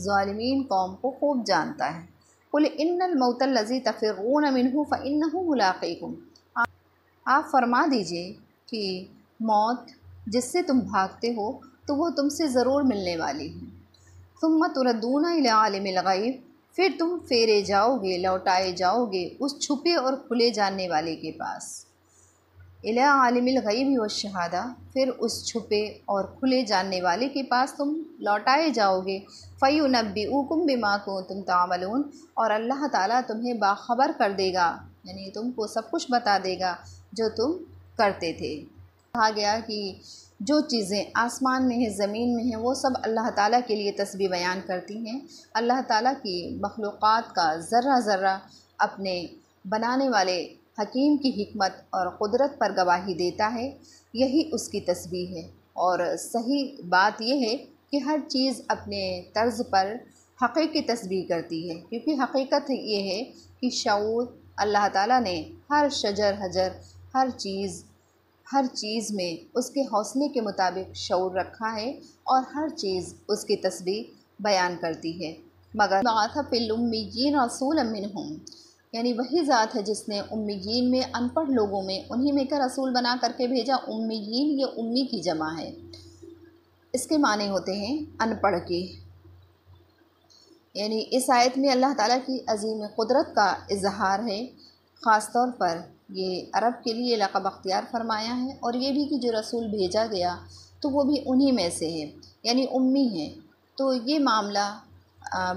ظالمین قوم کو خوب جانتا ہے۔ قل ان الموت الذی تفرون منہ فانہ ملاقیکم، آپ فرما دیجئے کہ موت جس سے تم بھاگتے ہو تو وہ تم سے ضرور ملنے والی ہے۔ ثم تردون الی عالم الغیب، پھر تم پھیرے جاؤ گے، لوٹائے جاؤ گے اس چھپے اور کھلے جاننے والے کے پاس۔ الی عالم الغیب والشہادہ، پھر اس چھپے اور کھلے جاننے والے کے پاس تم لوٹائے جاؤ گے۔ فَيُنَبِّئُكُم بِمَا كُنتُمْ تَعْمَلُونَ، اور اللہ تعالیٰ تمہیں باخبر کر دے گا، یعنی تم کو سب کچھ بتا دے گا جو تم کرتے تھے۔ کہا گیا کہ جو چیزیں آسمان میں ہیں، زمین میں ہیں، وہ سب اللہ تعالیٰ کے لیے تسبیح بیان کرتی ہیں۔ اللہ تعالیٰ کی مخلوقات کا ذرہ ذرہ اپنے بنانے والے حکیم کی حکمت اور قدرت پر گواہی دیتا ہے، یہی اس کی تسبیح ہے۔ اور صحیح بات یہ ہے کہ ہر چیز اپنے طرز پر حقیقی تسبیح کرتی ہے، کیونکہ حقیقت یہ ہے کہ شعور اللہ تعالیٰ نے ہر شجر حجر، ہر چیز میں اس کے حوصلے کے مطابق شعور رکھا ہے، اور ہر چیز اس کی تسبیح بیان کرتی ہے۔ مگر بعث فی الامیین رسولا منہم، یعنی وہی ذات ہے جس نے امیین میں، ان پڑھ لوگوں میں، انہی میں کا رسول بنا کر کے بھیجا۔ امیین یہ امی کی جمع ہے، اس کے معنی ہوتے ہیں ان پڑھ کے۔ یعنی اس آیت میں اللہ تعالیٰ کی عظیم قدرت کا اظہار ہے، خاص طور پر یہ عرب کے لیے لقب اختیار فرمایا ہے، اور یہ بھی کہ جو رسول بھیجا گیا تو وہ بھی انہی میں سے ہے، یعنی امی ہیں۔ تو یہ معاملہ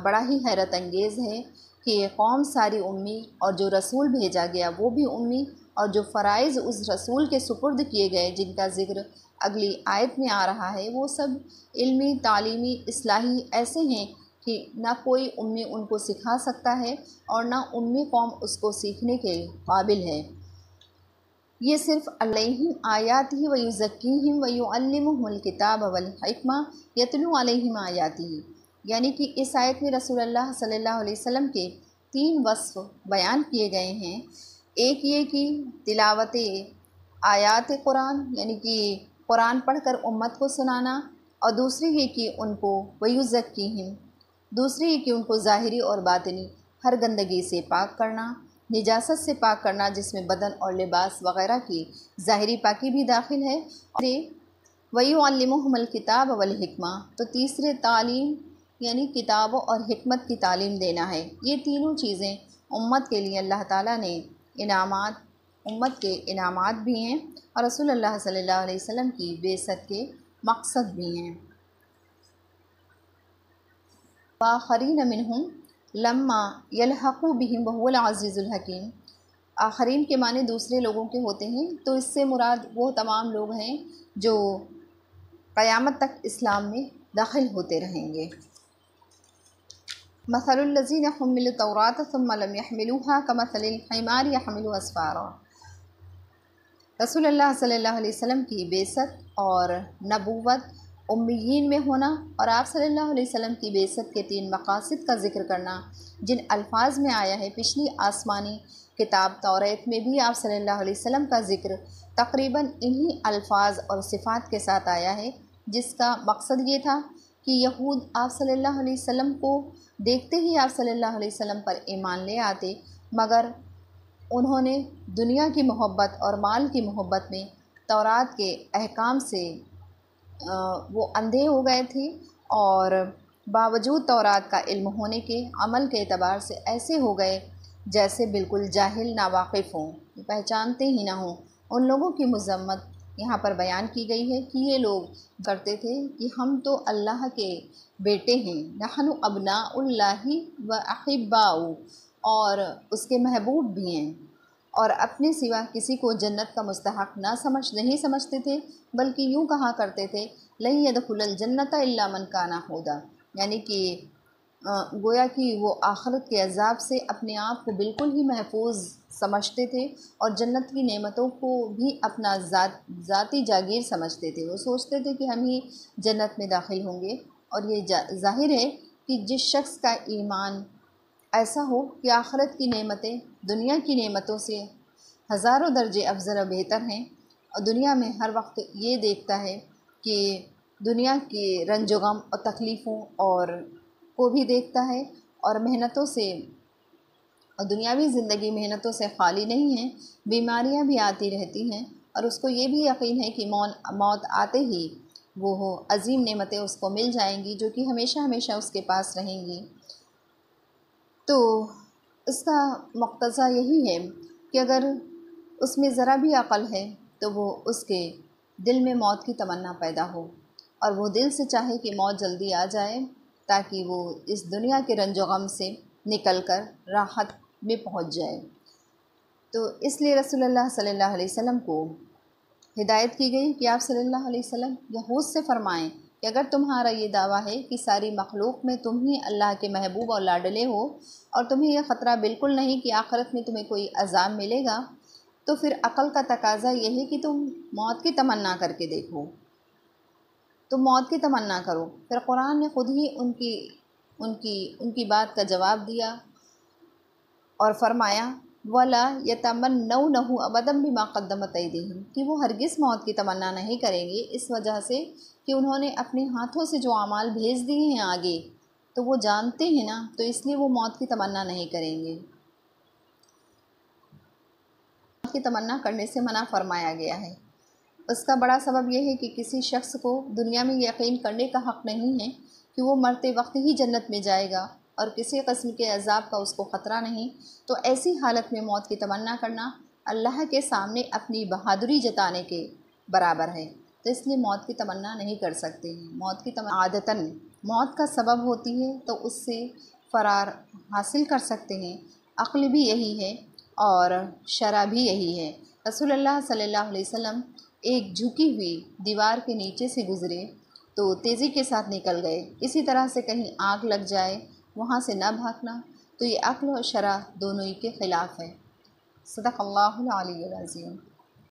بڑا ہی حیرت انگیز ہے کہ یہ قوم ساری امی، اور جو رسول بھیجا گیا وہ بھی امی، اور جو فرائض اس رسول کے سپرد کیے گئے جن کا ذکر اگلی آیت میں آ رہا ہے، وہ سب علمی، تعلیمی، اصلاحی ایسے ہیں کہ نہ کوئی امی ان کو سکھا سکتا ہے، اور نہ امی قوم اس کو سیکھنے کے قابل ہے۔ یہ صرف علیہم آیاتہ ویزکیہم ویعلمہم الکتاب والحکمہ یتلو علیہم آیاتہ، یعنی کہ اس آیت میں رسول اللہ صلی اللہ علیہ وسلم کے 3 وصف بیان کیے گئے ہیں۔ ایک یہ کہ تلاوت آیات قرآن، یعنی کہ قرآن پڑھ کر امت کو سنانا، اور دوسری یہ کہ ان کو ویزکیہم، دوسری یہ کہ ان کو ظاہری اور باطنی ہر گندگی سے پاک کرنا، نجاست سے پاک کرنا جس میں بدن اور لباس وغیرہ کی ظاہری پاکی بھی داخل ہے، اور وَيُعَلِّمُهُمُ الْكِتَابَ وَالْحِكْمَةَ، تو تیسرے تعلیم یعنی کتابوں اور حکمت کی تعلیم دینا ہے۔ یہ تینوں چیزیں امت کے لیے اللہ تعالیٰ نے امت کے انعامات بھی ہیں، اور رسول اللہ صلی اللہ علیہ وسلم کی بعثت کے مقصد بھی ہیں۔ وآخرین منہم لما یلحقوا بہم وہو العزیز الحکیم، آخرین کے معنی دوسرے لوگوں کے ہوتے ہیں، تو اس سے مراد وہ تمام لوگ ہیں جو قیامت تک اسلام میں داخل ہوتے رہیں گے۔ مثل الذین حملوا التوراۃ ثم لم يحملوها كمثل الحمار يحمل اسفارا، رسول اللہ صلی اللہ علیہ وسلم کی بعثت اور نبوت، امیین میں ہونا، اور آپ صلی اللہ علیہ وسلم کی بعثت کے 3 مقاصد کا ذکر کرنا جن الفاظ میں آیا ہے۔ پچھلی آسمانی کتاب توریت میں بھی آپ صلی اللہ علیہ وسلم کا ذکر تقریباً انہی الفاظ اور صفات کے ساتھ آیا ہے، جس کا مقصد یہ تھا کہ یہود آپ صلی اللہ علیہ وسلم کو دیکھتے ہی آپ صلی اللہ علیہ وسلم پر ایمان لے آتے، مگر انہوں نے دنیا کی محبت اور مال کی محبت میں تورات کے احکام سے وہ اندھے ہو گئے تھے، اور باوجود تورات کا علم ہونے کے عمل کے اعتبار سے ایسے ہو گئے جیسے بالکل جاہل، ناواقف ہوں، پہچانتے ہی نہ ہوں۔ ان لوگوں کی مذمت یہاں پر بیان کی گئی ہے کہ یہ لوگ کرتے تھے کہ ہم تو اللہ کے بیٹے ہیں، نحن ابناء اللہ و احباؤ، اور اس کے محبوب بھی ہیں، اور اپنے سوا کسی کو جنت کا مستحق نہیں سمجھتے تھے، بلکہ یوں کہا کرتے تھے لن يدخل الجنت الا من کان ہودا، یعنی کہ گویا کہ وہ آخرت کے عذاب سے اپنے آپ کو بالکل ہی محفوظ سمجھتے تھے، اور جنت کی نعمتوں کو بھی اپنا ذاتی جاگیر سمجھتے تھے۔ وہ سوچتے تھے کہ ہم ہی جنت میں داخل ہوں گے، اور یہ ظاہر ہے کہ جس شخص کا ایمان ایسا ہو کہ آخرت کی نعمتیں دنیا کی نعمتوں سے ہزاروں درجے افضل و بہتر ہیں، اور دنیا میں ہر وقت یہ دیکھتا ہے کہ دنیا کے رنج و غم اور تکلیفوں اور کو بھی دیکھتا ہے اور محنتوں سے اور دنیاوی زندگی محنتوں سے خالی نہیں ہے، بیماریاں بھی آتی رہتی ہیں اور اس کو یہ بھی یقین ہے کہ موت آتے ہی وہ عظیم نعمتیں اس کو مل جائیں گی جو کہ ہمیشہ ہمیشہ اس کے پاس رہیں گی۔ تو اس کا مقتضا یہی ہے کہ اگر اس میں ذرا بھی عقل ہے تو وہ اس کے دل میں موت کی تمنا پیدا ہو اور وہ دل سے چاہے کہ موت جلدی آ جائے تاکہ وہ اس دنیا کے رنج و غم سے نکل کر راحت میں پہنچ جائے۔ تو اس لیے رسول اللہ صلی اللہ علیہ وسلم کو ہدایت کی گئی کہ آپ صلی اللہ علیہ وسلم یہود سے فرمائیں کہ اگر تمہارا یہ دعویٰ ہے کہ ساری مخلوق میں تم ہی اللہ کے محبوب اور لاڈلے ہو اور تمہیں یہ خطرہ بالکل نہیں کہ آخرت میں تمہیں کوئی عذاب ملے گا، تو پھر عقل کا تقاضا یہ ہے کہ تم موت کی تمنا کر کے دیکھو، تم موت کی تمنا کرو۔ پھر قرآن نے خود ہی ان کی بات کا جواب دیا اور فرمایا وَلَا يَتَمَنَّوْنَهُ أَبَدًا بِمَا قَدَّمَتْ أَيْدِيهِمْ کہ وہ ہرگز موت کی تمنا نہیں کریں گے اس وجہ سے کہ انہوں نے اپنے ہاتھوں سے جو اعمال بھیج دیے ہیں آگے تو وہ جانتے ہیں نا، تو اس لیے وہ موت کی تمنا نہیں کریں گے۔ موت کی تمنا کرنے سے منع فرمایا گیا ہے۔ اس کا بڑا سبب یہ ہے کہ کسی شخص کو دنیا میں یقین کرنے کا حق نہیں ہے کہ وہ مرتے وقت ہی جنت میں جائے گا اور کسی قسم کے عذاب کا اس کو خطرہ نہیں، تو ایسی حالت میں موت کی تمنا کرنا اللہ کے سامنے اپنی بہادری جتانے کے برابر ہے، تو اس لیے موت کی تمنا نہیں کر سکتے ہیں۔ موت کی تمنا عادتاً موت کا سبب ہوتی ہے تو اس سے فرار حاصل کر سکتے ہیں۔ عقل بھی یہی ہے اور شرع بھی یہی ہے۔ رسول اللہ صلی اللہ علیہ وسلم ایک جھکی ہوئی دیوار کے نیچے سے گزرے تو تیزی کے ساتھ نکل گئے، اسی طرح سے کہیں آگ لگ جائے وہاں سے نہ بھاگنا، تو یہ عقل و شرع دونوں ہی کے خلاف ہے۔ صدق اللہ العلی العظیم۔